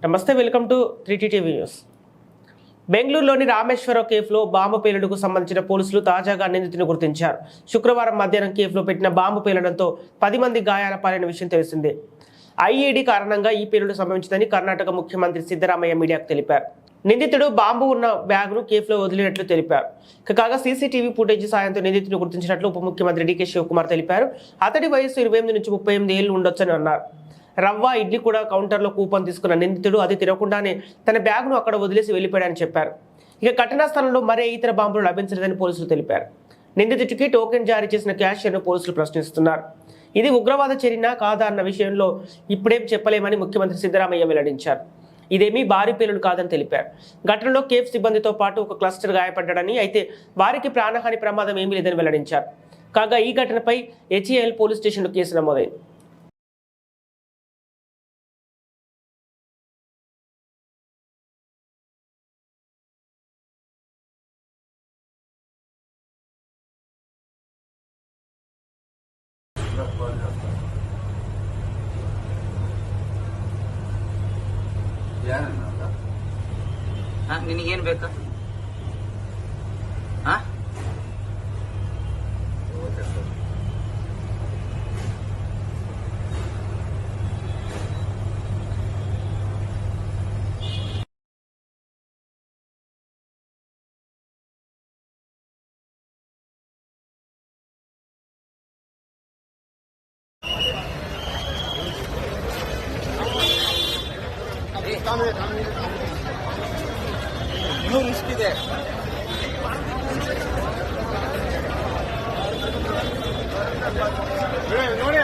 నమస్తే, welcome to 3T TV news. బెంగళూరులోని Rameswaram కేఫ్లో bomb పేలుడుకు సంబంధించిన పోలీసులు తాజాగా నిందితుని గుర్తించారు. శుక్రవారం మధ్యాహ్నం కేఫ్లో పెట్టిన బాంబు పేలడంతో 10 మంది గాయాల పాలైన విషయం తెలిసిందే. ఐఈడీ కారణంగా ఈ పేలుడు సంభవించిందని కర్ణాటక ముఖ్యమంత్రి సిద్ధరామయ్య మీడియాకు తెలిపారు. నిందితుడు బాంబు ఉన్న బ్యాగ్ను కేఫ్లో వదిలినట్లు తెలిపారు. కాగా సీసీటీవీ ఫుటేజ్ సాయంతో నిందితుని గుర్తించినట్లు ఉప ముఖ్యమంత్రి డీకే శివకుమార్ తెలిపారు. అతడి వయసు 28 నుంచి 38 ఏళ్లు ఉండొచ్చని అన్నారు. రవ్వ ఇడ్లీ కూడా కౌంటర్లో కూపన్ తీసుకున్న నిందితుడు అది తినకుండానే తన బ్యాగ్ను అక్కడ వదిలేసి వెళ్ళిపోయాడని చెప్పారు. ఇక ఘటనా స్థలంలో మరే ఇతర బాంబులు లభించలేదని పోలీసులు తెలిపారు. నిందితుడికి టోకెన్ జారీ చేసిన క్యాషియర్ను పోలీసులు ప్రశ్నిస్తున్నారు. ఇది ఉగ్రవాద చర్యనా కాదా అన్న విషయంలో ఇప్పుడేం చెప్పలేమని ముఖ్యమంత్రి సిద్ధరామయ్య వెల్లడించారు. ఇదేమీ భారీ పేలుడు కాదని తెలిపారు. ఘటనలో కేఫ్ సిబ్బందితో పాటు ఒక క్లస్టర్ గాయపడ్డాడని, అయితే వారికి ప్రాణహాని ప్రమాదం ఏమీ లేదని వెల్లడించారు. కాగా ఈ ఘటనపై హెచ్ఏఎల్ పోలీస్ స్టేషన్లో కేసు నమోదైంది. ನಿನಗೇನು ಬೇಕಾ? ಇನ್ನೂ ರಿಸ್ಕ್ ಇದೆ. ನೋಡಿ